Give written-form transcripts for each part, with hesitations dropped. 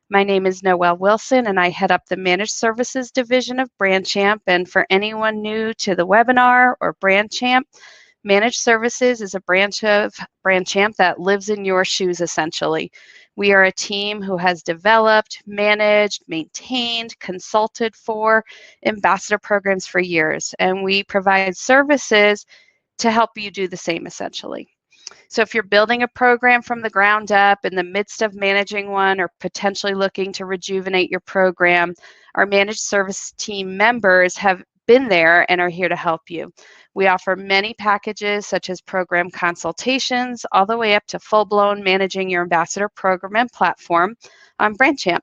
My name is Noelle Wilson, and I head up the Managed Services Division of BrandChamp. And for anyone new to the webinar or BrandChamp, Managed Services is a branch of BrandChamp that lives in your shoes, essentially. We are a team who has developed, managed, maintained, consulted for ambassador programs for years, and we provide services to help you do the same, essentially. So if you're building a program from the ground up, in the midst of managing one, or potentially looking to rejuvenate your program, our managed service team members have been there and are here to help you. We offer many packages such as program consultations, all the way up to full-blown managing your ambassador program and platform on BrandChamp.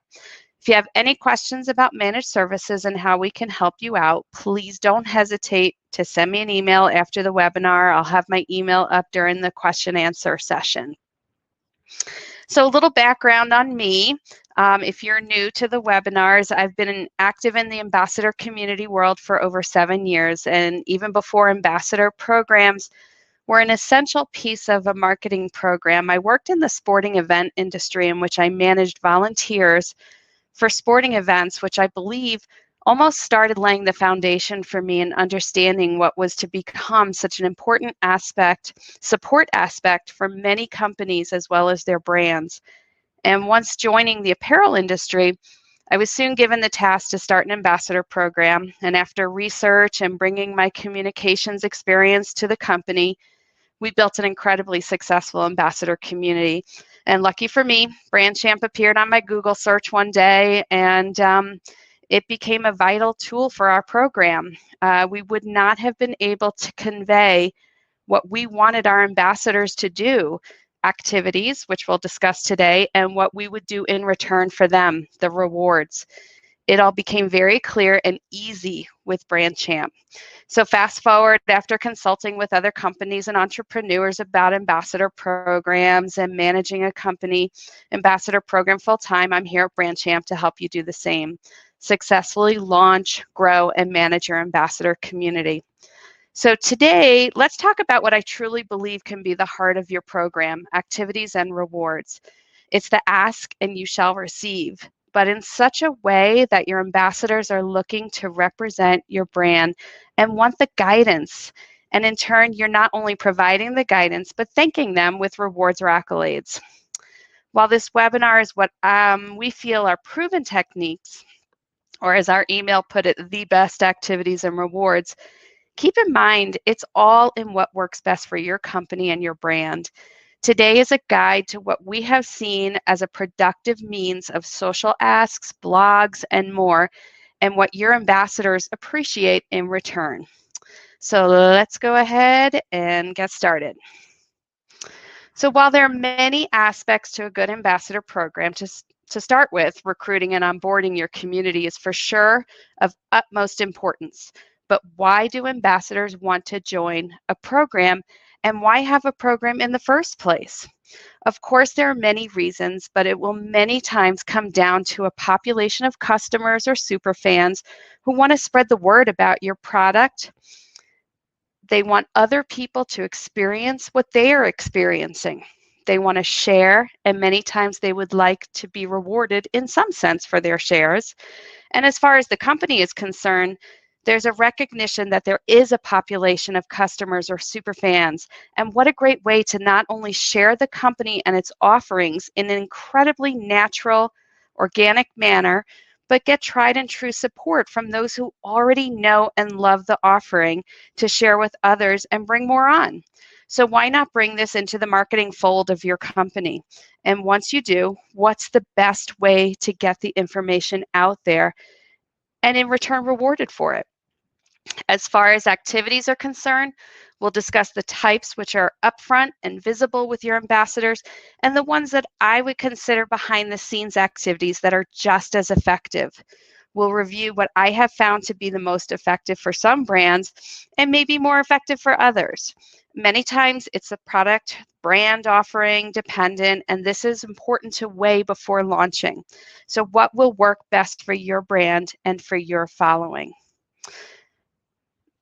If you have any questions about managed services and how we can help you out, please don't hesitate to send me an email after the webinar. I'll have my email up during the question answer session. So a little background on me. If you're new to the webinars, I've been active in the ambassador community world for over 7 years, and even before ambassador programs were an essential piece of a marketing program, I worked in the sporting event industry in which I managed volunteers for sporting events, which I believe almost started laying the foundation for me in understanding what was to become such an important support aspect for many companies as well as their brands. And once joining the apparel industry, I was soon given the task to start an ambassador program. And after research and bringing my communications experience to the company, we built an incredibly successful ambassador community. And lucky for me, BrandChamp appeared on my Google search one day, and it became a vital tool for our program. We would not have been able to convey what we wanted our ambassadors to do, activities, which we'll discuss today, and what we would do in return for them, the rewards. It all became very clear and easy with BrandChamp. So fast forward, after consulting with other companies and entrepreneurs about ambassador programs and managing a company ambassador program full-time, I'm here at BrandChamp to help you do the same. Successfully launch, grow, and manage your ambassador community. So today, let's talk about what I truly believe can be the heart of your program, activities and rewards. It's the ask and you shall receive, but in such a way that your ambassadors are looking to represent your brand and want the guidance. And in turn, you're not only providing the guidance, but thanking them with rewards or accolades. While this webinar is what we feel are proven techniques, or as our email put it, the best activities and rewards, keep in mind it's all in what works best for your company and your brand. Today is a guide to what we have seen as a productive means of social asks, blogs, and more, and what your ambassadors appreciate in return. So let's go ahead and get started. So while there are many aspects to a good ambassador program, to start with, recruiting and onboarding your community is for sure of utmost importance. But why do ambassadors want to join a program, and why have a program in the first place? Of course, there are many reasons, but it will many times come down to a population of customers or super fans who want to spread the word about your product. They want other people to experience what they are experiencing. They want to share, and many times they would like to be rewarded in some sense for their shares. And as far as the company is concerned, there's a recognition that there is a population of customers or super fans. And what a great way to not only share the company and its offerings in an incredibly natural, organic manner, but get tried and true support from those who already know and love the offering to share with others and bring more on. So why not bring this into the marketing fold of your company? And once you do, what's the best way to get the information out there and in return rewarded for it? As far as activities are concerned, we'll discuss the types which are upfront and visible with your ambassadors, and the ones that I would consider behind the scenes activities that are just as effective. We'll review what I have found to be the most effective for some brands and maybe more effective for others. Many times it's a product brand offering dependent, and this is important to weigh before launching. So what will work best for your brand and for your following?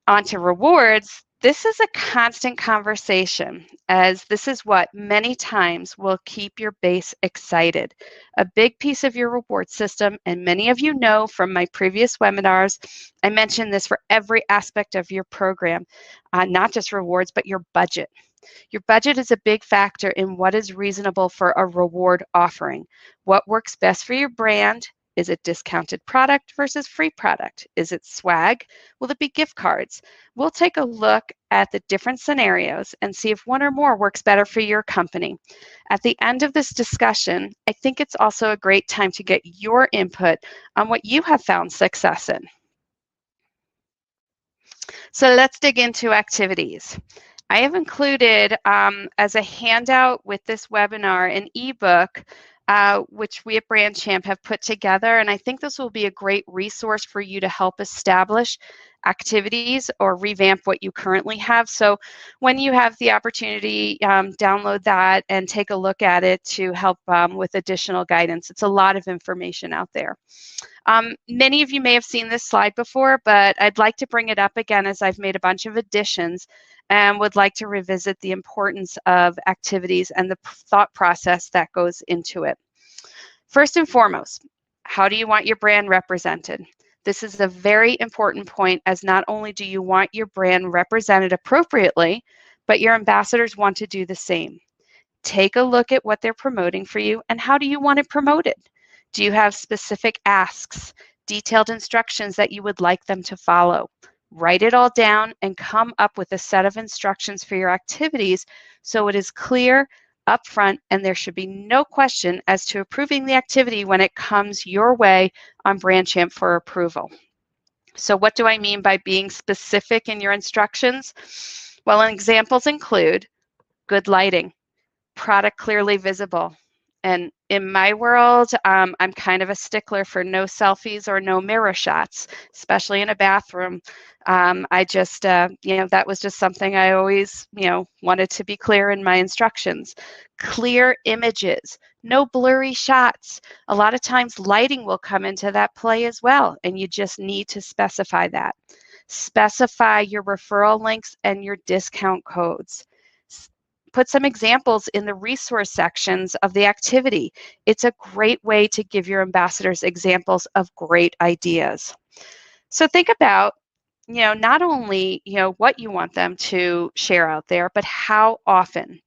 On to rewards. This is a constant conversation, as this is what many times will keep your base excited. A big piece of your reward system, and many of you know from my previous webinars, I mentioned this for every aspect of your program, not just rewards, but your budget. Your budget is a big factor in what is reasonable for a reward offering. What works best for your brand? Is it discounted product versus free product? Is it swag? Will it be gift cards? We'll take a look at the different scenarios and see if one or more works better for your company. At the end of this discussion, I think it's also a great time to get your input on what you have found success in. So let's dig into activities. I have included as a handout with this webinar an ebook which we at BrandChamp have put together, and I think this will be a great resource for you to help establish activities or revamp what you currently have. So when you have the opportunity, download that and take a look at it to help with additional guidance. It's a lot of information out there. Many of you may have seen this slide before, but I'd like to bring it up again as I've made a bunch of additions and would like to revisit the importance of activities and the thought process that goes into it. First and foremost, how do you want your brand represented? This is a very important point, as not only do you want your brand represented appropriately, but your ambassadors want to do the same. Take a look at what they're promoting for you and how do you want it promoted? Do you have specific asks, detailed instructions that you would like them to follow? Write it all down and come up with a set of instructions for your activities so it is clear, upfront, and there should be no question as to approving the activity when it comes your way on BrandChamp for approval. So what do I mean by being specific in your instructions? Well, examples include good lighting, product clearly visible. And in my world, I'm kind of a stickler for no selfies or no mirror shots, especially in a bathroom. I just, that was just something I always, wanted to be clear in my instructions. Clear images, no blurry shots. A lot of times lighting will come into that play as well, and you just need to specify that. Specify your referral links and your discount codes. Put some examples in the resource sections of the activity. It's a great way to give your ambassadors examples of great ideas. So think about, not only, what you want them to share out there, but how often.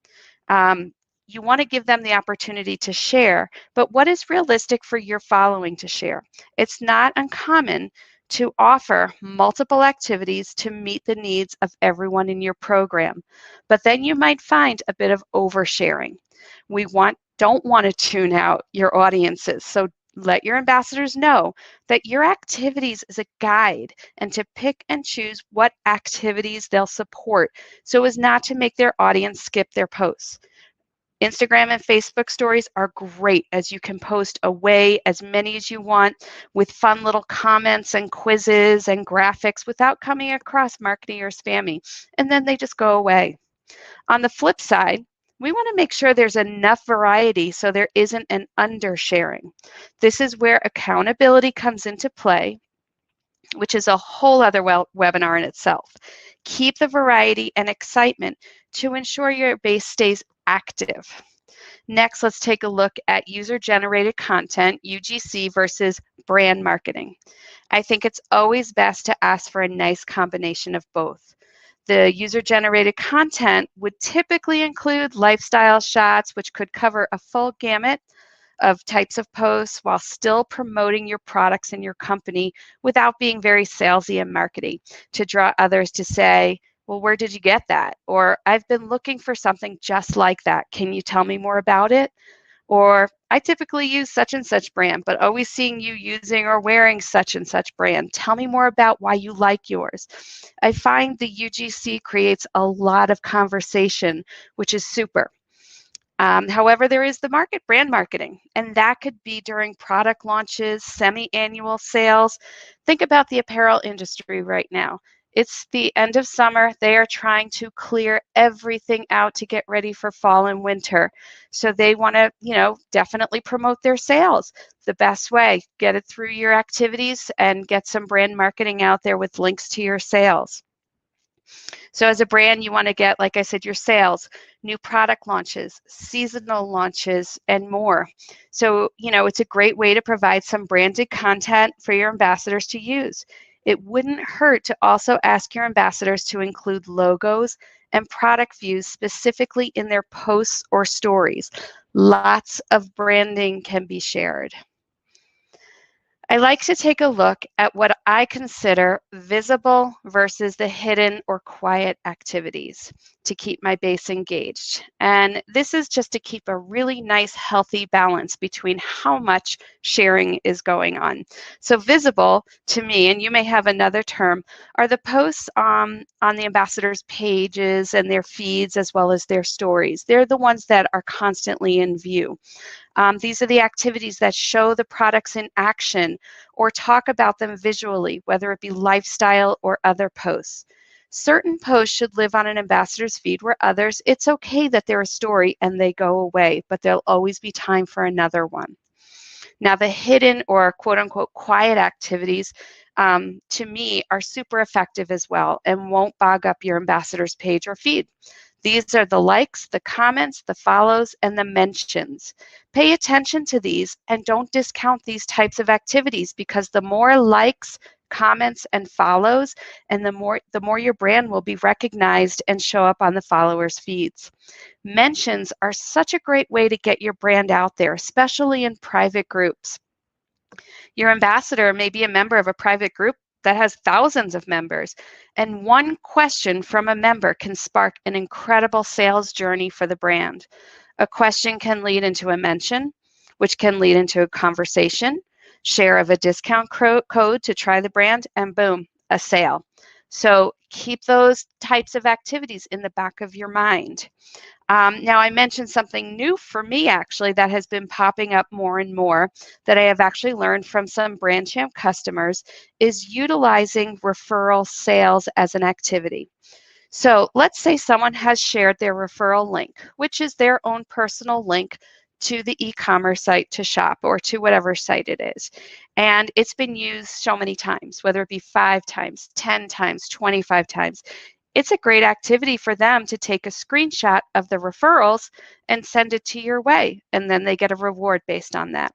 You want to give them the opportunity to share, but what is realistic for your following to share? It's not uncommon to offer multiple activities to meet the needs of everyone in your program. But then you might find a bit of oversharing. We don't want to tune out your audiences. So let your ambassadors know that your activities is a guide and to pick and choose what activities they'll support so as not to make their audience skip their posts. Instagram and Facebook stories are great, as you can post away as many as you want with fun little comments and quizzes and graphics without coming across marketing or spammy, and then they just go away. On the flip side, we want to make sure there's enough variety so there isn't an undersharing. This is where accountability comes into play, which is a whole other webinar in itself. Keep the variety and excitement to ensure your base stays active. Next, let's take a look at user-generated content, UGC, versus brand marketing. I think it's always best to ask for a nice combination of both. The user-generated content would typically include lifestyle shots, which could cover a full gamut of types of posts while still promoting your products and your company without being very salesy and marketing to draw others to say, well, where did you get that? Or I've been looking for something just like that. Can you tell me more about it? Or I typically use such and such brand, but always seeing you using or wearing such and such brand. Tell me more about why you like yours. I find the UGC creates a lot of conversation, which is super. However, there is the brand marketing, and that could be during product launches, semi-annual sales. Think about the apparel industry right now. It's the end of summer. They are trying to clear everything out to get ready for fall and winter. So they want to, definitely promote their sales. The best way, get it through your activities and get some brand marketing out there with links to your sales. So as a brand, you want to get, like I said, your sales, new product launches, seasonal launches, and more. So, it's a great way to provide some branded content for your ambassadors to use. It wouldn't hurt to also ask your ambassadors to include logos and product views specifically in their posts or stories. Lots of branding can be shared. I like to take a look at what I consider visible versus the hidden or quiet activities to keep my base engaged. And this is just to keep a really nice, healthy balance between how much sharing is going on. So visible to me, and you may have another term, are the posts on the ambassadors' pages and their feeds as well as their stories. They're the ones that are constantly in view. These are the activities that show the products in action or talk about them visually, whether it be lifestyle or other posts. Certain posts should live on an ambassador's feed where others, it's okay that they're a story and they go away, but there'll always be time for another one. Now, the hidden or quote unquote quiet activities to me are super effective as well and won't bog up your ambassador's page or feed. These are the likes, the comments, the follows, and the mentions. Pay attention to these and don't discount these types of activities because the more likes, comments, and follows, and the more your brand will be recognized and show up on the followers' feeds. Mentions are such a great way to get your brand out there, especially in private groups. Your ambassador may be a member of a private group that has thousands of members, and one question from a member can spark an incredible sales journey for the brand. A question can lead into a mention, which can lead into a conversation, share of a discount code to try the brand, and boom, a sale. So keep those types of activities in the back of your mind. Now, I mentioned something new for me, actually, that has been popping up more and more that I have actually learned from some BrandChamp customers is utilizing referral sales as an activity. So let's say someone has shared their referral link, which is their own personal link to the e-commerce site to shop or to whatever site it is. And it's been used so many times, whether it be 5 times, 10 times, 25 times. It's a great activity for them to take a screenshot of the referrals and send it to your way, and then they get a reward based on that.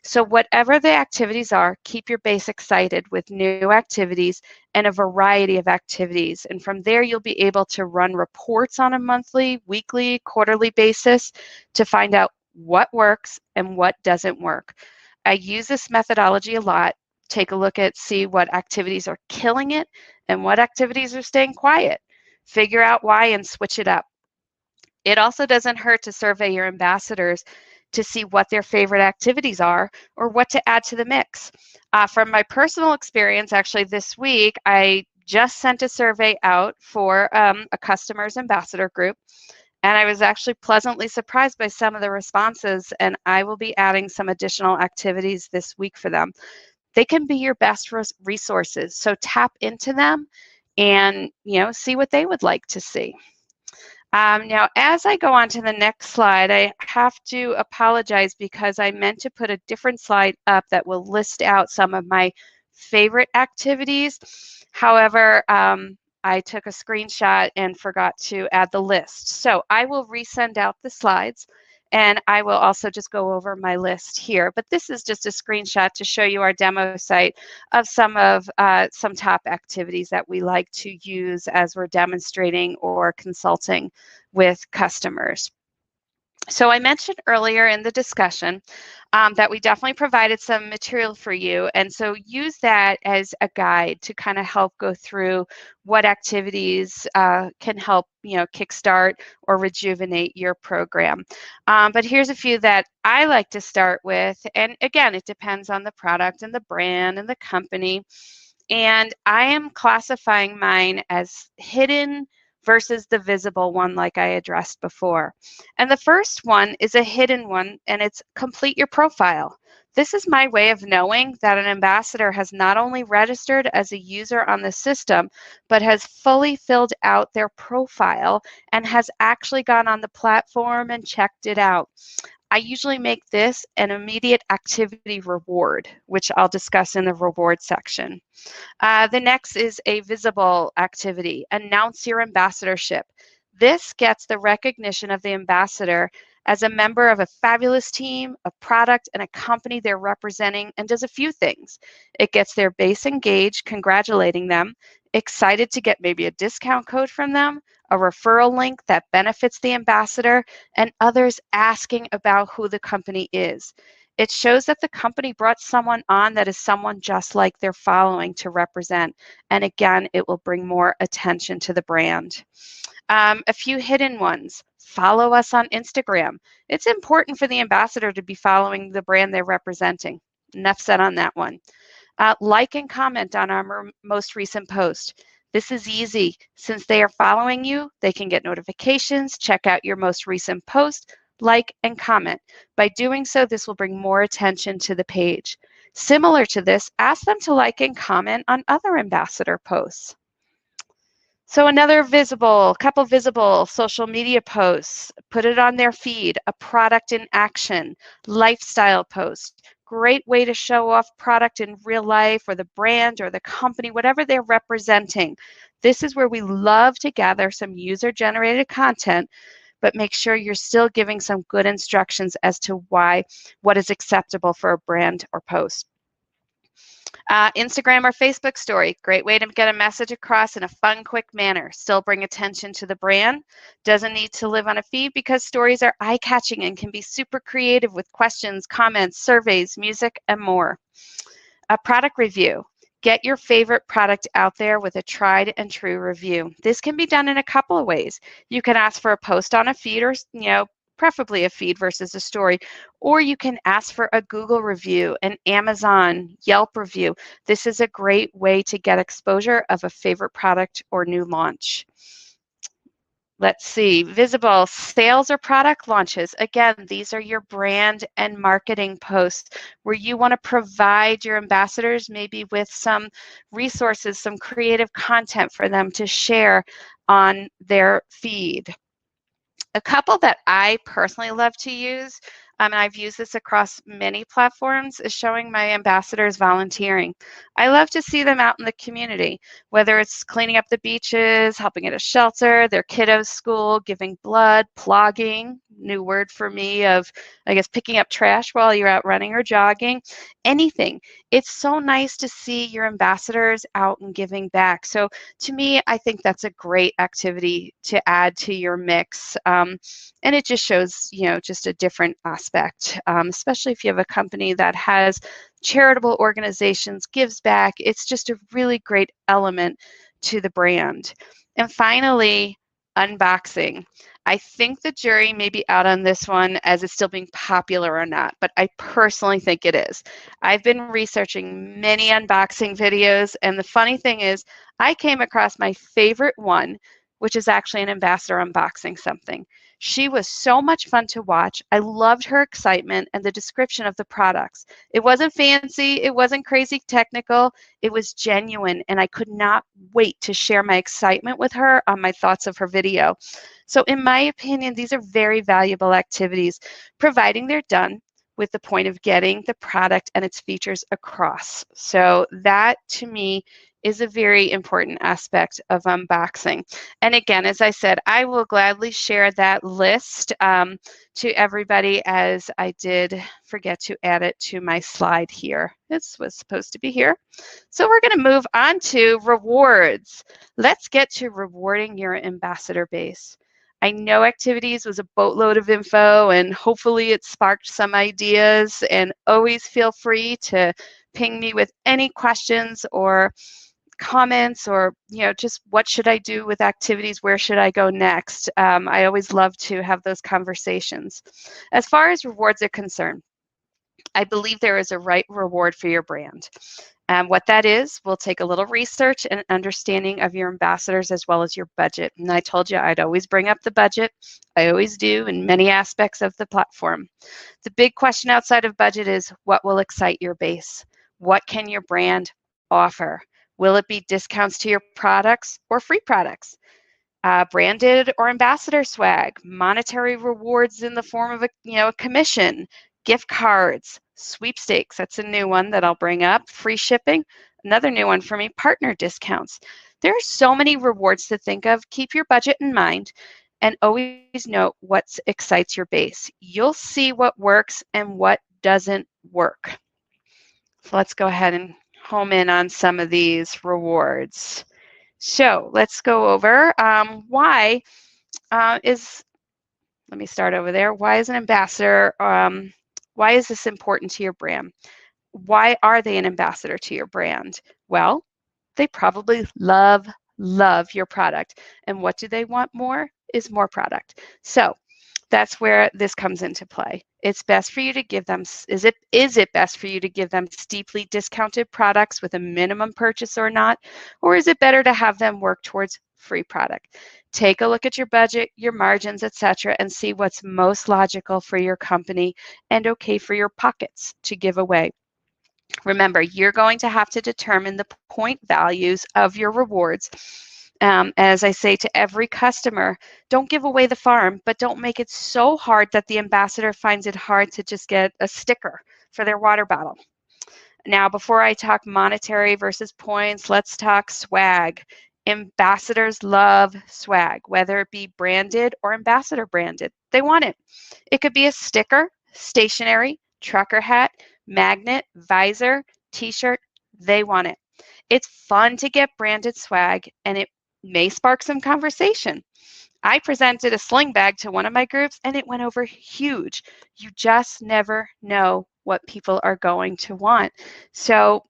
So whatever the activities are, keep your base excited with new activities and a variety of activities. And from there, you'll be able to run reports on a monthly, weekly, quarterly basis to find out what works and what doesn't work. I use this methodology a lot. Take a look at, see what activities are killing it and what activities are staying quiet. Figure out why and switch it up. It also doesn't hurt to survey your ambassadors to see what their favorite activities are or what to add to the mix. From my personal experience, actually this week, I just sent a survey out for a customer's ambassador group, and I was actually pleasantly surprised by some of the responses, and I will be adding some additional activities this week for them. They can be your best resources, so tap into them and see what they would like to see. Now, as I go on to the next slide, I have to apologize because I meant to put a different slide up that will list out some of my favorite activities. However, I took a screenshot and forgot to add the list. So I will resend out the slides, and I will also just go over my list here. But this is just a screenshot to show you our demo site of some top activities that we like to use as we're demonstrating or consulting with customers. So I mentioned earlier in the discussion that we definitely provided some material for you, and so use that as a guide to kind of help go through what activities can help kickstart or rejuvenate your program. But here's a few that I like to start with, and again, it depends on the product and the brand and the company, and I am classifying mine as hidden versus the visible one like I addressed before. And the first one is a hidden one, and it's complete your profile. This is my way of knowing that an ambassador has not only registered as a user on the system, but has fully filled out their profile and has actually gone on the platform and checked it out. I usually make this an immediate activity reward, which I'll discuss in the reward section. The next is a visible activity. Announce your ambassadorship. This gets the recognition of the ambassador as a member of a fabulous team, a product, and a company they're representing, and does a few things. It gets their base engaged, congratulating them, excited to get maybe a discount code from them, a referral link that benefits the ambassador, and others asking about who the company is. It shows that the company brought someone on that is someone just like they're following to represent. And again, it will bring more attention to the brand. A few hidden ones. Follow us on Instagram. It's important for the ambassador to be following the brand they're representing. Enough said on that one. Like and comment on our most recent post. This is easy. Since they are following you, they can get notifications, check out your most recent post, like and comment. By doing so, this will bring more attention to the page. Similar to this, ask them to like and comment on other ambassador posts. So another couple visible social media posts, put it on their feed, a product in action, lifestyle post, great way to show off product in real life or the brand or the company, whatever they're representing. This is where we love to gather some user-generated content, but make sure you're still giving some good instructions as to what is acceptable for a brand or post. Instagram or Facebook story, great way to get a message across in a fun, quick manner. Still bring attention to the brand. Doesn't need to live on a feed because stories are eye-catching and can be super creative with questions, comments, surveys, music, and more. A product review. Get your favorite product out there with a tried and true review. This can be done in a couple of ways. You can ask for a post on a feed or, preferably a feed versus a story, or you can ask for a Google review, an Amazon, Yelp review. This is a great way to get exposure of a favorite product or new launch. Let's see, visible sales or product launches. Again, these are your brand and marketing posts where you want to provide your ambassadors maybe with some resources, some creative content for them to share on their feed. A couple that I personally love to use, and I've used this across many platforms, is showing my ambassadors volunteering. I love to see them out in the community, whether it's cleaning up the beaches, helping at a shelter, their kiddos' school, giving blood, plogging, new word for me of, I guess, picking up trash while you're out running or jogging, anything. It's so nice to see your ambassadors out and giving back. So to me, I think that's a great activity to add to your mix. And it just shows, just a different aspect, especially if you have a company that has charitable organizations, gives back. It's just a really great element to the brand. And finally, unboxing. I think the jury may be out on this one as it's still being popular or not, but I personally think it is. I've been researching many unboxing videos, and the funny thing is I came across my favorite one, which is actually an ambassador unboxing something. She was so much fun to watch. I loved her excitement and the description of the products. It wasn't fancy, it wasn't crazy technical, it was genuine, and I could not wait to share my excitement with her on my thoughts of her video. So in my opinion, these are very valuable activities, providing they're done with the point of getting the product and its features across. So that, to me, is a very important aspect of unboxing. And again, as I said, I will gladly share that list to everybody, as I did forget to add it to my slide here. This was supposed to be here. So we're going to move on to rewards. Let's get to rewarding your ambassador base. I know activities was a boatload of info, and hopefully it sparked some ideas, and always feel free to ping me with any questions or comments, or just what should I do with activities, where should I go next. I always love to have those conversations. As far as rewards are concerned, I believe there is a right reward for your brand. What that is, we'll take a little research and understanding of your ambassadors as well as your budget. And I told you I'd always bring up the budget. I always do in many aspects of the platform. The big question outside of budget is, what will excite your base? What can your brand offer? Will it be discounts to your products or free products? branded or ambassador swag, monetary rewards in the form of a commission, gift cards, sweepstakes. That's a new one that I'll bring up. Free shipping, another new one for me. Partner discounts. There are so many rewards to think of. Keep your budget in mind and always note what excites your base. You'll see what works and what doesn't work. So let's go ahead and home in on some of these rewards. So let's go over why let me start over there. Why is an ambassador, why is this important to your brand? Why are they an ambassador to your brand? Well, they probably love your product. And what do they want more? Is more product. So that's where this comes into play. It's best for you to give them, is it best for you to give them steeply discounted products with a minimum purchase or not? Or is it better to have them work towards free product? Take a look at your budget, your margins, etc., and see what's most logical for your company and okay for your pockets to give away. Remember, you're going to have to determine the point values of your rewards. As I say to every customer, don't give away the farm, but don't make it so hard that the ambassador finds it hard to just get a sticker for their water bottle. Now, before I talk monetary versus points, let's talk swag. Ambassadors love swag, whether it be branded or ambassador branded. They want it. It could be a sticker, stationery, trucker hat, magnet, visor, t-shirt. They want it. It's fun to get branded swag, and it may spark some conversation. I presented a sling bag to one of my groups and it went over huge. You just never know what people are going to want. So,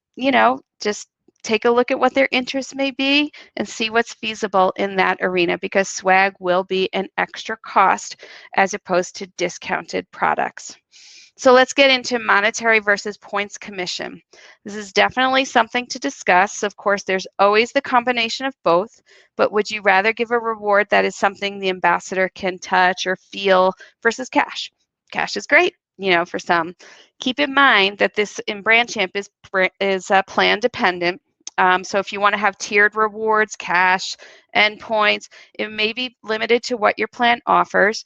just take a look at what their interests may be and see what's feasible in that arena, because swag will be an extra cost as opposed to discounted products. So let's get into monetary versus points commission. This is definitely something to discuss. Of course, there's always the combination of both, but would you rather give a reward that is something the ambassador can touch or feel versus cash? Cash is great, for some. Keep in mind that this in BrandChamp is plan dependent. So if you want to have tiered rewards, cash, and points, it may be limited to what your plan offers.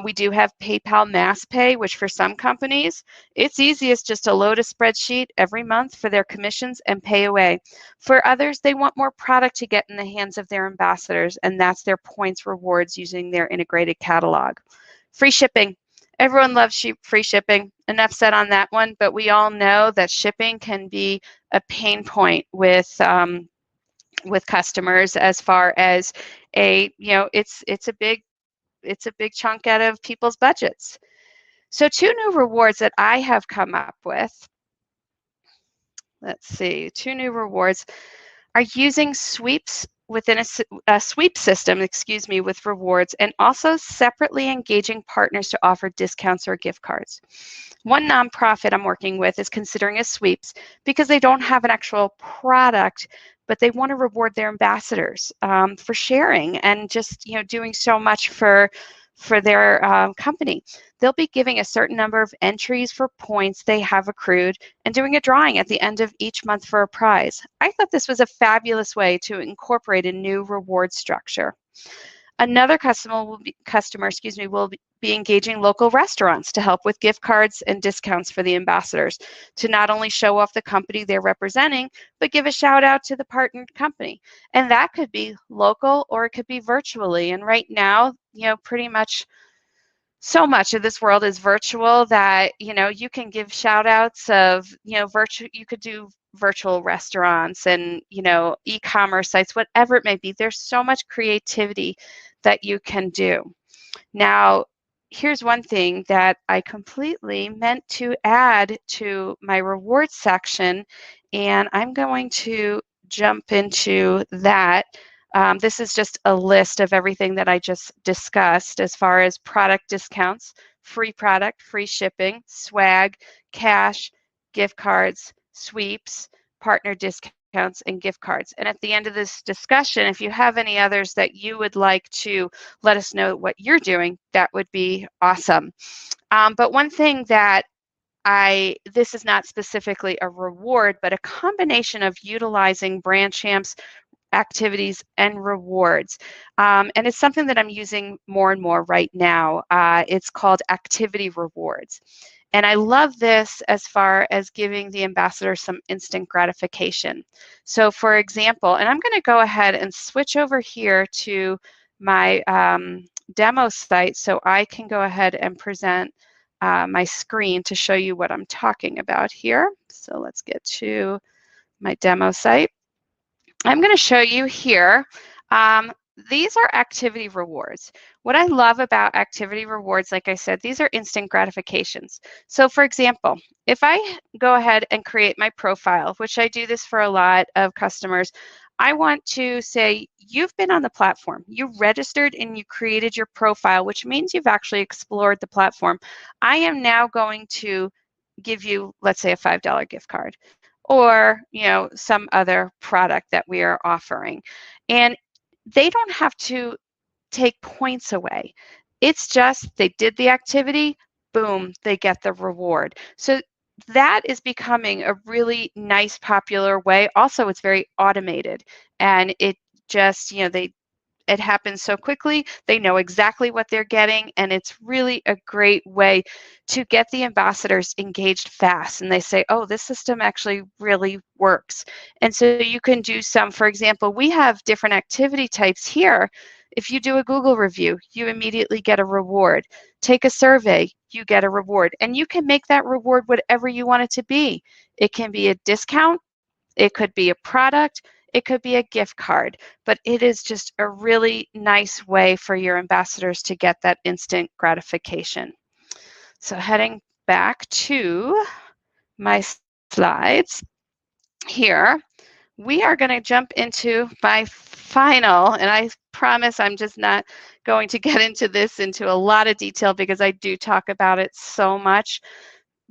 We do have PayPal Mass Pay, which for some companies, it's easiest just to load a spreadsheet every month for their commissions and pay away. For others, they want more product to get in the hands of their ambassadors, and that's their points rewards using their integrated catalog. Free shipping. Everyone loves free shipping. Enough said on that one, but we all know that shipping can be a pain point with customers, as far as it's a big chunk out of people's budgets. So 2 new rewards that I have come up with. Let's see, 2 new rewards are using sweeps within a sweep system, with rewards, and also separately engaging partners to offer discounts or gift cards. One nonprofit I'm working with is considering a sweeps because they don't have an actual product, but they want to reward their ambassadors for sharing and just doing so much for their company. They'll be giving a certain number of entries for points they have accrued and doing a drawing at the end of each month for a prize. I thought this was a fabulous way to incorporate a new reward structure. Another customer will be engaging local restaurants to help with gift cards and discounts for the ambassadors, to not only show off the company they're representing, but give a shout out to the partnered company. And that could be local or it could be virtually. And right now, pretty much so much of this world is virtual that, you can give shout outs of, you could do virtual restaurants and, e-commerce sites, whatever it may be. There's so much creativity that you can do. Now, here's one thing that I completely meant to add to my reward section, and I'm going to jump into that. This is just a list of everything that I just discussed as far as product discounts, free product, free shipping, swag, cash, gift cards, sweeps, partner discounts, and gift cards. And at the end of this discussion, if you have any others that you would like to let us know what you're doing, that would be awesome. But one thing that this is not specifically a reward, but a combination of utilizing BrandChamp's activities and rewards. And it's something that I'm using more and more right now. It's called activity rewards. And I love this as far as giving the ambassador some instant gratification. So for example, and I'm going to go ahead and switch over here to my demo site so I can go ahead and present my screen to show you what I'm talking about here. So let's get to my demo site. I'm going to show you here. These are activity rewards. What I love about activity rewards, like I said, these are instant gratifications. So for example, if I go ahead and create my profile, which I do this for a lot of customers, I want to say, you've been on the platform, you registered and you created your profile, which means you've actually explored the platform. I am now going to give you, let's say, a $5 gift card, or some other product that we are offering. And they don't have to take points away. It's just they did the activity, boom, they get the reward. So that is becoming a really nice, popular way. Also, it's very automated, and it just, it happens so quickly. They know exactly what they're getting, and it's really a great way to get the ambassadors engaged fast. And they say, oh, this system actually really works. And so you can do some, for example, we have different activity types here. If you do a Google review, you immediately get a reward. Take a survey, you get a reward. And you can make that reward whatever you want it to be. It can be a discount, it could be a product, it could be a gift card, but it is just a really nice way for your ambassadors to get that instant gratification. So heading back to my slides here, we are going to jump into my final, and I promise I'm just not going to get into this into a lot of detail because I do talk about it so much,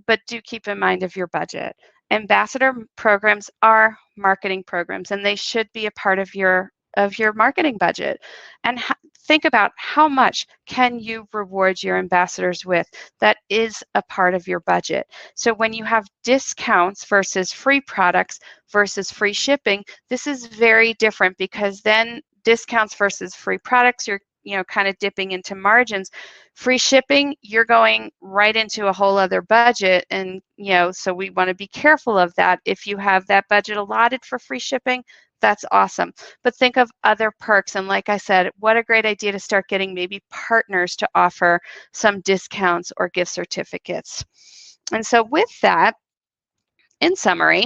but do keep in mind of your budget. Ambassador programs are marketing programs, and they should be a part of your marketing budget. And think about how much can you reward your ambassadors with. That is a part of your budget. So when you have discounts versus free products versus free shipping, this is very different, because then discounts versus free products, you're kind of dipping into margins. Free shipping, you're going right into a whole other budget, and so we want to be careful of that. If you have that budget allotted for free shipping, that's awesome. But think of other perks, and like I said, what a great idea to start getting maybe partners to offer some discounts or gift certificates. And so with that, in summary,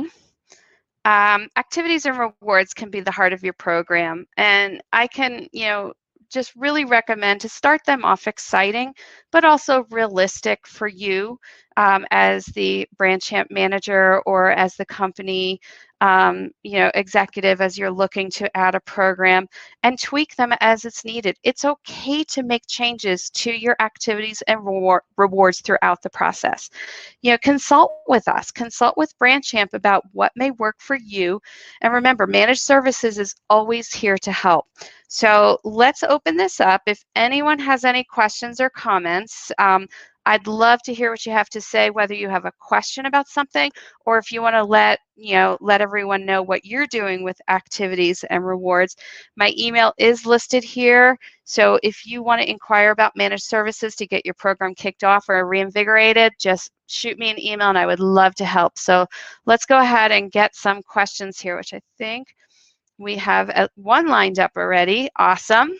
activities and rewards can be the heart of your program, and I can just really recommend to start them off exciting, but also realistic for you as the BrandChamp manager or as the company executive, as you're looking to add a program, and tweak them as it's needed. It's okay to make changes to your activities and rewards throughout the process. Consult with us, consult with BrandChamp about what may work for you. And remember, managed services is always here to help. So let's open this up. If anyone has any questions or comments, I'd love to hear what you have to say, whether you have a question about something or if you want to let everyone know what you're doing with activities and rewards. My email is listed here. So if you want to inquire about managed services to get your program kicked off or reinvigorated, just shoot me an email and I would love to help. So let's go ahead and get some questions here, which I think we have one lined up already. Awesome.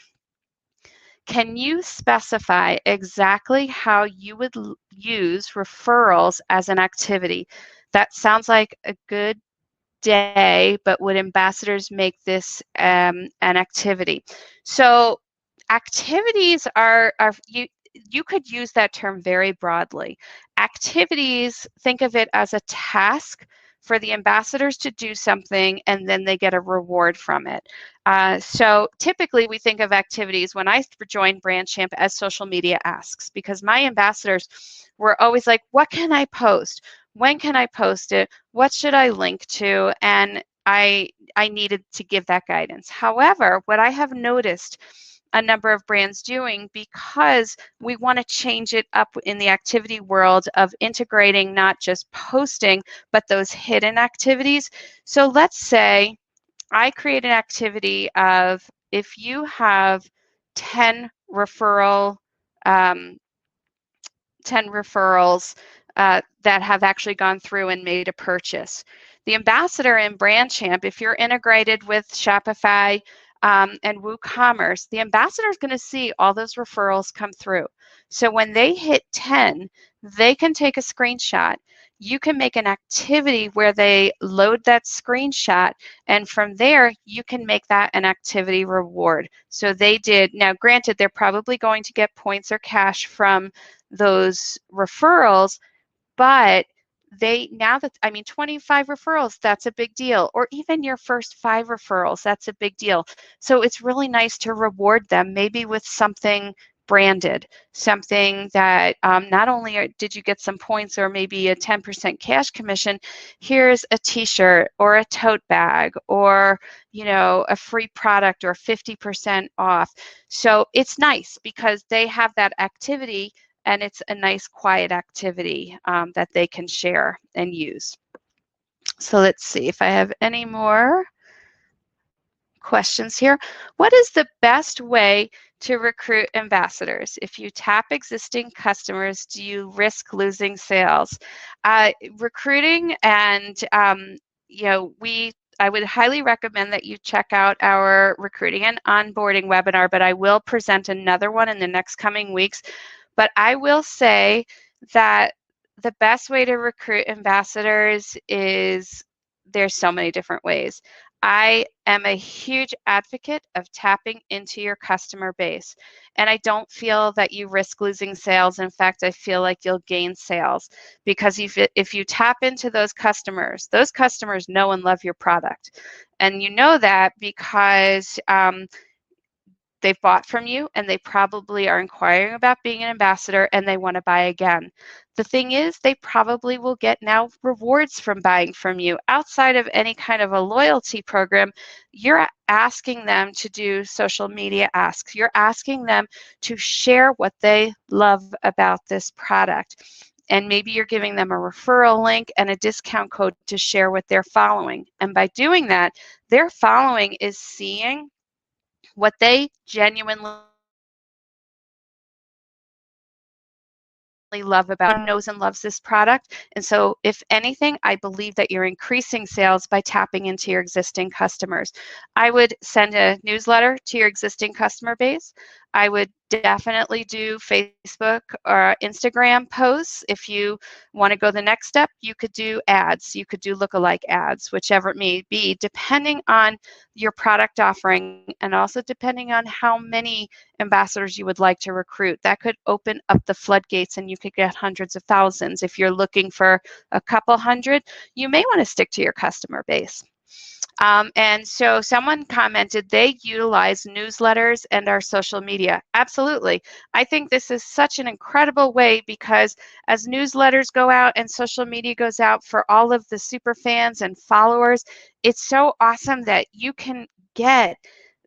Can you specify exactly how you would use referrals as an activity? That sounds like a good day, but would ambassadors make this an activity? So activities are you could use that term very broadly. Activities, think of it as a task for the ambassadors to do something, and then they get a reward from it. So typically we think of activities when I joined BrandChamp as social media asks, because my ambassadors were always like, what can I post? When can I post it? What should I link to? And I needed to give that guidance. However, what I have noticed a number of brands doing, because we want to change it up in the activity world of integrating not just posting, but those hidden activities. So let's say I create an activity of, if you have 10 referral um, 10 referrals that have actually gone through and made a purchase. The ambassador in BrandChamp, if you're integrated with Shopify and WooCommerce, the ambassador is going to see all those referrals come through. So when they hit 10, they can take a screenshot. You can make an activity where they load that screenshot, and from there, you can make that an activity reward. So they did, now granted, they're probably going to get points or cash from those referrals, but now that, I mean, 25 referrals, that's a big deal. Or even your first 5 referrals, that's a big deal. So it's really nice to reward them, maybe with something branded, something that not only did you get some points or maybe a 10% cash commission, here's a t-shirt or a tote bag or, you know, a free product or 50% off. So it's nice because they have that activity, and it's a nice quiet activity that they can share and use. So let's see if I have any more questions here. What is the best way to recruit ambassadors? If you tap existing customers, do you risk losing sales? Recruiting and, you know, I would highly recommend that you check out our recruiting and onboarding webinar, but I will present another one in the next coming weeks. But I will say that the best way to recruit ambassadors is, there's so many different ways. I am a huge advocate of tapping into your customer base, and I don't feel that you risk losing sales. In fact, I feel like you'll gain sales, because if you tap into those customers know and love your product. And you know that because they've bought from you, and they probably are inquiring about being an ambassador, and they want to buy again. The thing is, they probably will get now rewards from buying from you. Outside of any kind of a loyalty program, you're asking them to do social media asks. You're asking them to share what they love about this product. And maybe you're giving them a referral link and a discount code to share with their following. And by doing that, their following is seeing what they genuinely love about, knows and loves this product. And so if anything, I believe that you're increasing sales by tapping into your existing customers. I would send a newsletter to your existing customer base. I would definitely do Facebook or Instagram posts. If you want to go the next step, you could do ads. You could do lookalike ads, whichever it may be, depending on your product offering and also depending on how many ambassadors you would like to recruit. That could open up the floodgates and you could get hundreds of thousands. If you're looking for a couple hundred, you may want to stick to your customer base. And so someone commented they utilize newsletters and our social media. Absolutely. I think this is such an incredible way, because as newsletters go out and social media goes out for all of the super fans and followers, it's so awesome that you can get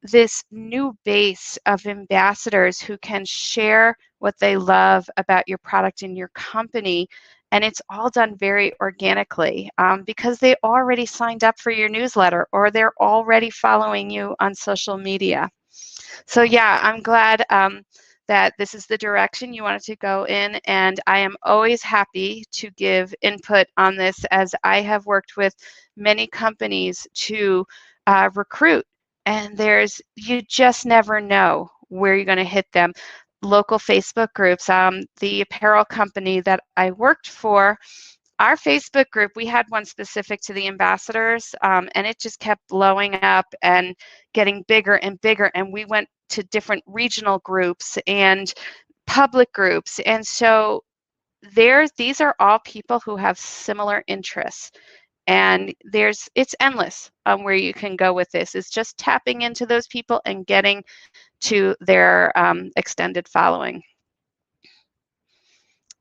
this new base of ambassadors who can share what they love about your product and your company. And it's all done very organically because they already signed up for your newsletter or they're already following you on social media. So yeah, I'm glad that this is the direction you wanted to go in, and I am always happy to give input on this, as I have worked with many companies to recruit, and you just never know where you're going to hit them. Local Facebook groups, the apparel company that I worked for, our Facebook group, we had one specific to the ambassadors, and it just kept blowing up and getting bigger and bigger. And we went to different regional groups and public groups. And so these are all people who have similar interests. And it's endless where you can go with this. It's just tapping into those people and getting to their extended following.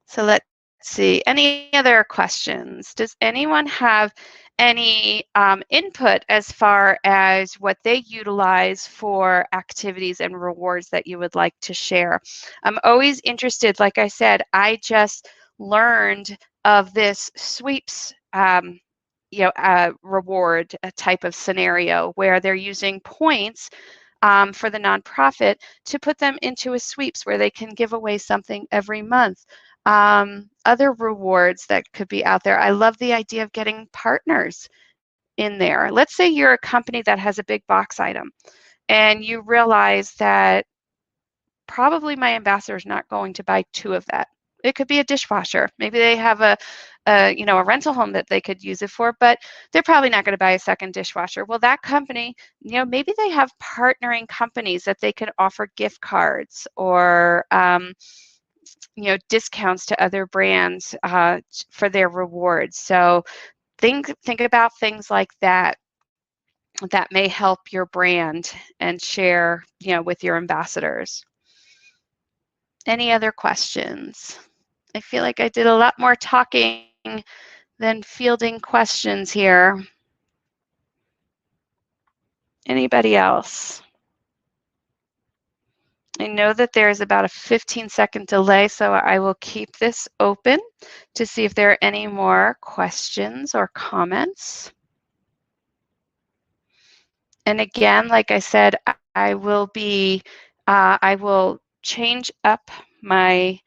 So let's see, any other questions? Does anyone have any input as far as what they utilize for activities and rewards that you would like to share? I'm always interested. Like I said, I just learned of this sweeps reward type of scenario where they're using points for the nonprofit to put them into a sweeps where they can give away something every month. Other rewards that could be out there. I love the idea of getting partners in there. Let's say you're a company that has a big box item and you realize that probably my ambassador is not going to buy 2 of that. It could be a dishwasher. Maybe they have a rental home that they could use it for, but they're probably not going to buy a second dishwasher. Well, that company, maybe they have partnering companies that they can offer gift cards or discounts to other brands for their rewards. So think about things like that may help your brand and share, with your ambassadors. Any other questions? I feel like I did a lot more talking than fielding questions here. Anybody else? I know that there's about a 15-second delay, so I will keep this open to see if there are any more questions or comments. And again, like I said, I will change up my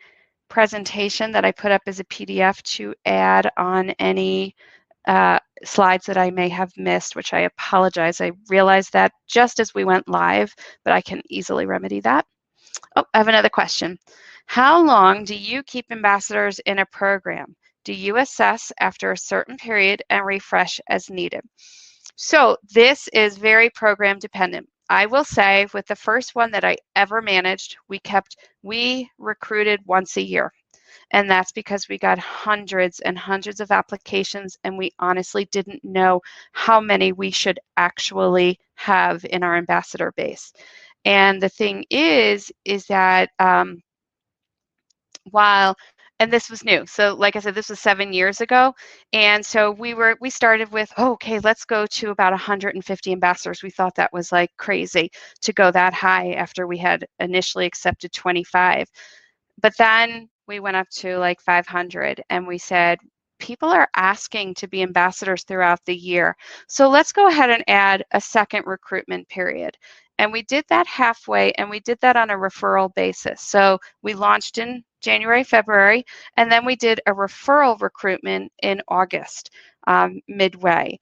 presentation that I put up as a PDF to add on any slides that I may have missed, which I apologize. I realized that just as we went live, but I can easily remedy that. Oh, I have another question. How long do you keep ambassadors in a program? Do you assess after a certain period and refresh as needed? So this is very program dependent. I will say with the first one that I ever managed, we recruited once a year. And that's because we got hundreds and hundreds of applications, and we honestly didn't know how many we should actually have in our ambassador base. And the thing is that and this was new. So like I said, this was 7 years ago. And so we started with, okay, let's go to about 150 ambassadors. We thought that was like crazy to go that high after we had initially accepted 25. But then we went up to like 500 and we said, people are asking to be ambassadors throughout the year. So let's go ahead and add a second recruitment period. And we did that halfway, and we did that on a referral basis. So we launched in January, February, and then we did a referral recruitment in August, midway.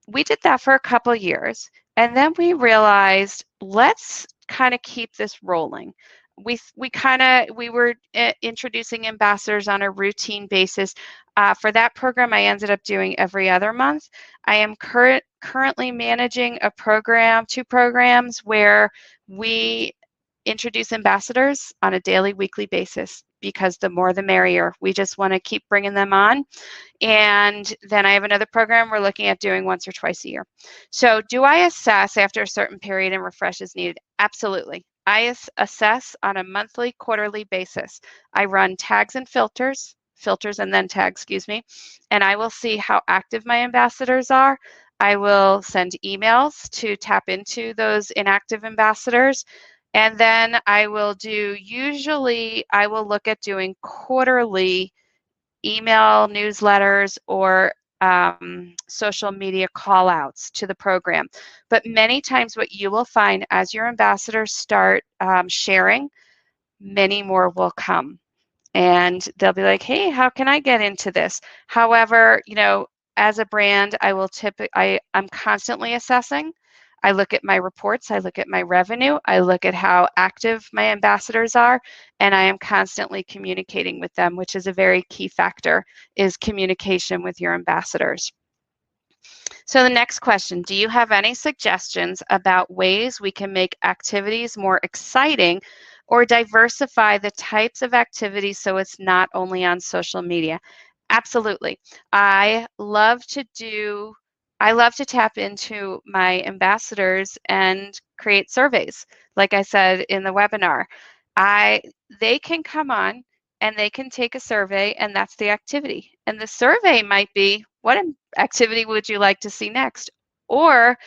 We did that for a couple years, and then we realized, let's kind of keep this rolling. We were introducing ambassadors on a routine basis. For that program, I ended up doing every other month. I am currently managing two programs where we introduce ambassadors on a daily, weekly basis, because the more the merrier. We just want to keep bringing them on. And then I have another program we're looking at doing once or twice a year. So do I assess after a certain period and refresh as needed? Absolutely. I assess on a monthly, quarterly basis. I run tags and filters and then tags, and I will see how active my ambassadors are. I will send emails to tap into those inactive ambassadors. And then I will look at doing quarterly email newsletters or social media call outs to the program. But many times what you will find as your ambassadors start sharing, many more will come. And they'll be like, hey, how can I get into this? However, as a brand, I'm constantly assessing. I look at my reports, I look at my revenue, I look at how active my ambassadors are, and I am constantly communicating with them, which is a very key factor, is communication with your ambassadors. So the next question, do you have any suggestions about ways we can make activities more exciting or diversify the types of activities so it's not only on social media? Absolutely. I love to tap into my ambassadors and create surveys. Like I said in the webinar, they can come on and they can take a survey, and that's the activity. And the survey might be, what activity would you like to see next? Or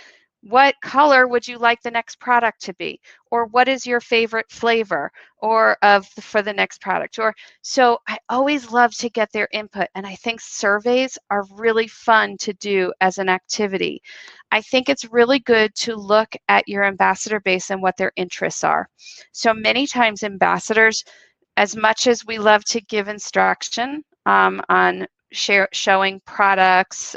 what color would you like the next product to be? Or what is your favorite flavor for the next product? Or so I always love to get their input, and I think surveys are really fun to do as an activity. I think it's really good to look at your ambassador base and what their interests are. So many times ambassadors, as much as we love to give instruction on showing products,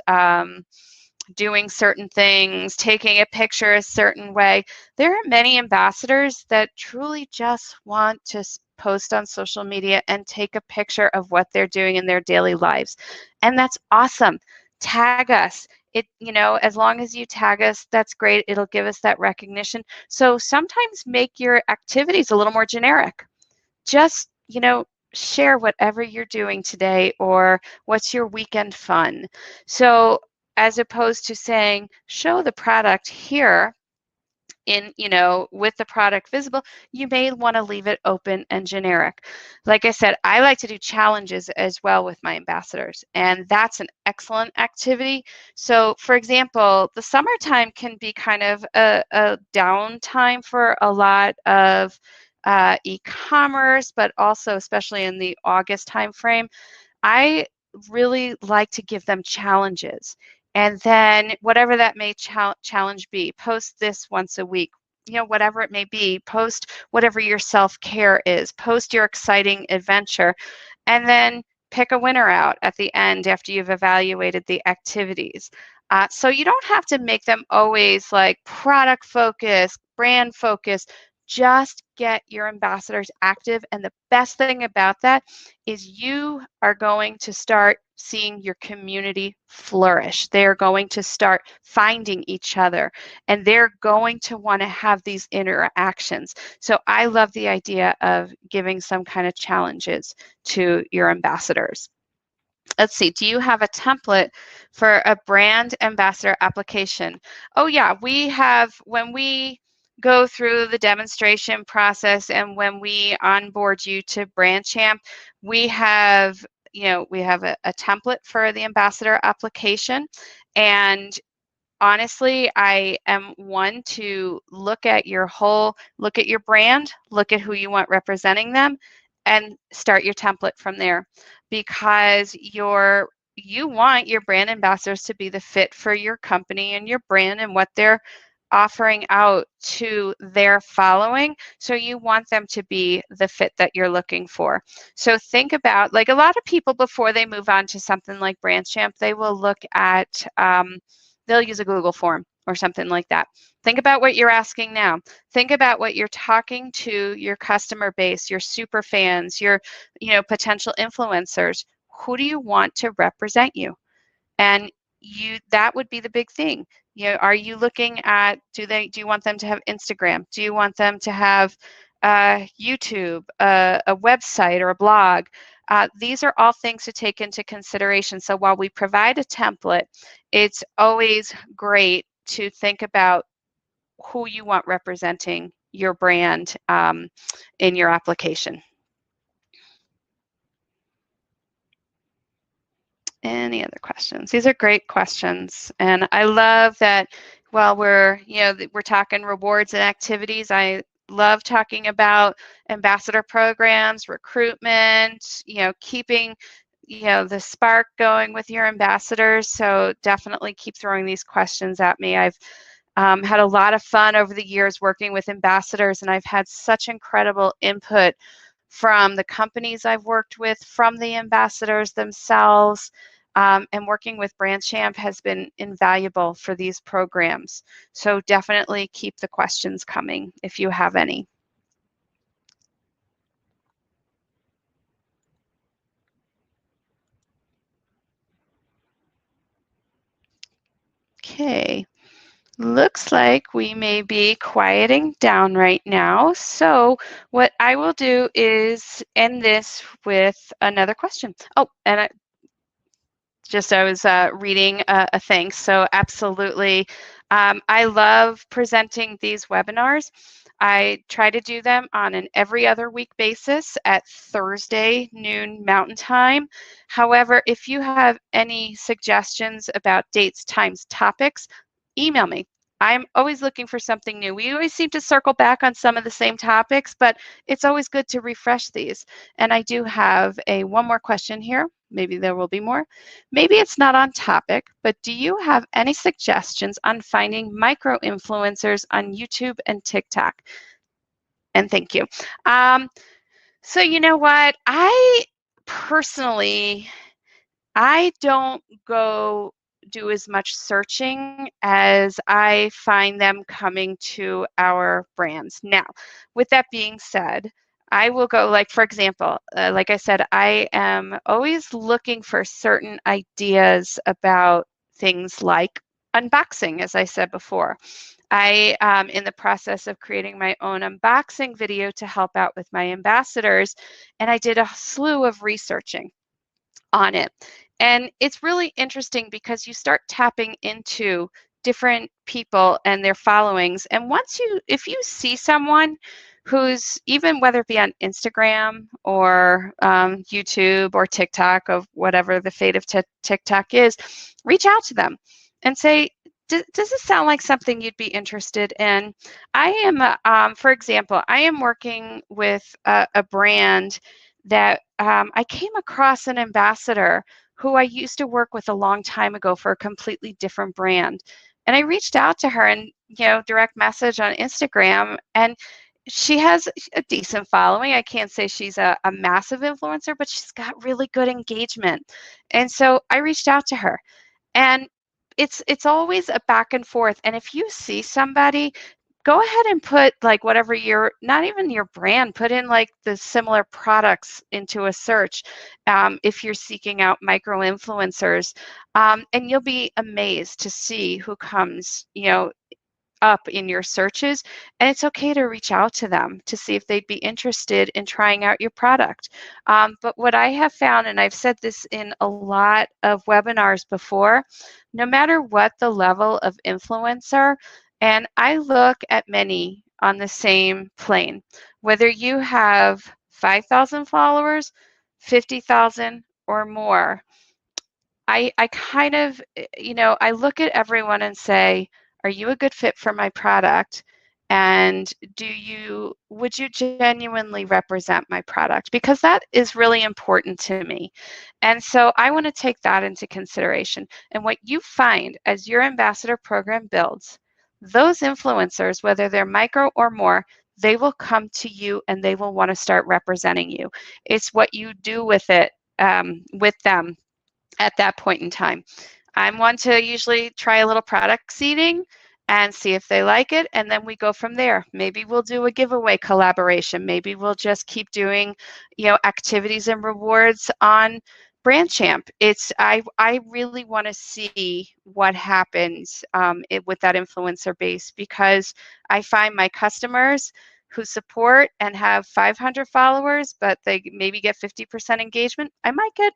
doing certain things, taking a picture a certain way, there are many ambassadors that truly just want to post on social media and take a picture of what they're doing in their daily lives. And that's awesome. Tag us. As long as you tag us, that's great. It'll give us that recognition. So sometimes make your activities a little more generic. Just, share whatever you're doing today or what's your weekend fun. So as opposed to saying, show the product here with the product visible, you may want to leave it open and generic. Like I said, I like to do challenges as well with my ambassadors, and that's an excellent activity. So for example, the summertime can be kind of a downtime for a lot of e-commerce, but also especially in the August timeframe. I really like to give them challenges. And then whatever that may challenge be, post this once a week, whatever it may be, post whatever your self-care is, post your exciting adventure, and then pick a winner out at the end after you've evaluated the activities. So you don't have to make them always like product focused, brand focused. Just get your ambassadors active. And the best thing about that is you are going to start seeing your community flourish. They're going to start finding each other, and they're going to want to have these interactions. So I love the idea of giving some kind of challenges to your ambassadors. Let's see, do you have a template for a brand ambassador application? Oh yeah, we have, when we go through the demonstration process and when we onboard you to BrandChamp, we have a template for the ambassador application. And honestly, I am one to look at your brand, look at who you want representing them, and start your template from there, because you want your brand ambassadors to be the fit for your company and your brand and what they're offering out to their following. So you want them to be the fit that you're looking for. So think about, like, a lot of people before they move on to something like BrandChamp, they will look at they'll use a Google form or something like that. Think about what you're asking now. Think about what you're talking to your customer base, your super fans, your potential influencers. Who do you want to represent you? And that would be the big thing. Are you looking at, do you want them to have Instagram? Do you want them to have YouTube, a website, or a blog? These are all things to take into consideration. So while we provide a template, it's always great to think about who you want representing your brand in your application. Any other questions? These are great questions, and I love that while we're talking rewards and activities, I love talking about ambassador programs, recruitment, keeping the spark going with your ambassadors. So definitely keep throwing these questions at me. I've had a lot of fun over the years working with ambassadors, and I've had such incredible input from the companies I've worked with, from the ambassadors themselves, and working with BrandChamp has been invaluable for these programs. So definitely keep the questions coming if you have any. Okay, looks like we may be quieting down right now. So what I will do is end this with another question. Oh, and I was reading a thanks. So absolutely. I love presenting these webinars. I try to do them on an every other week basis at Thursday noon Mountain Time. However, if you have any suggestions about dates, times, topics, email me. I'm always looking for something new. We always seem to circle back on some of the same topics, but it's always good to refresh these. And I do have one more question here. Maybe there will be more. Maybe it's not on topic, but do you have any suggestions on finding micro influencers on YouTube and TikTok? And thank you. So you know what? I personally I don't go do as much searching as I find them coming to our brands. Now, with that being said, I will go, like, for example, like I said, I am always looking for certain ideas about things like unboxing, as I said before. I am in the process of creating my own unboxing video to help out with my ambassadors, and I did a slew of researching on it. And it's really interesting because you start tapping into different people and their followings. And if you see someone who's, even whether it be on Instagram or YouTube or TikTok, of whatever the fate of TikTok is, reach out to them and say, does this sound like something you'd be interested in? I am, for example, I am working with a brand that I came across an ambassador who I used to work with a long time ago for a completely different brand. And I reached out to her and, direct message on Instagram, and she has a decent following. I can't say she's a massive influencer, but she's got really good engagement. And so I reached out to her, and it's always a back and forth. And if you see somebody, go ahead and put, like, whatever your, not even your brand, put in like the similar products into a search, if you're seeking out micro influencers, and you'll be amazed to see who comes, up in your searches. And it's okay to reach out to them to see if they'd be interested in trying out your product. But what I have found, and I've said this in a lot of webinars before, no matter what the level of influencer, and I look at many on the same plane, whether you have 5,000 followers, 50,000 or more, I kind of, I look at everyone and say, are you a good fit for my product? And would you genuinely represent my product? Because that is really important to me. And so I want to take that into consideration. And what you find as your ambassador program builds, those influencers, whether they're micro or more, they will come to you and they will want to start representing you. It's what you do with it, with them at that point in time. I'm one to usually try a little product seeding and see if they like it, and then we go from there. Maybe we'll do a giveaway collaboration. Maybe we'll just keep doing, activities and rewards on BrandChamp. I really want to see what happens with that influencer base, because I find my customers who support and have 500 followers, but they maybe get 50% engagement, I might get,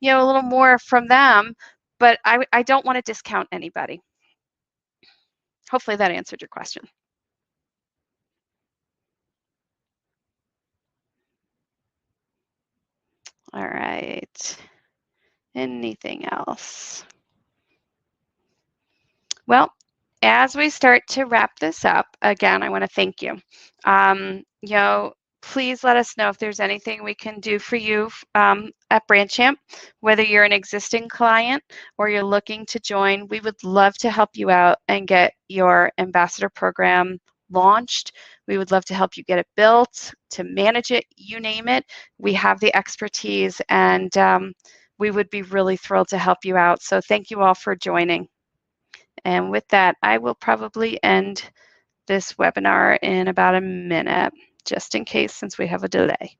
a little more from them, but I don't want to discount anybody. Hopefully that answered your question. All right. Anything else? Well, as we start to wrap this up, again, I want to thank you. Please let us know if there's anything we can do for you at BrandChamp, whether you're an existing client or you're looking to join. We would love to help you out and get your ambassador program launched. We would love to help you get it built, to manage it, you name it. We have the expertise, and we would be really thrilled to help you out. So thank you all for joining. And with that, I will probably end this webinar in about a minute, just in case, since we have a delay.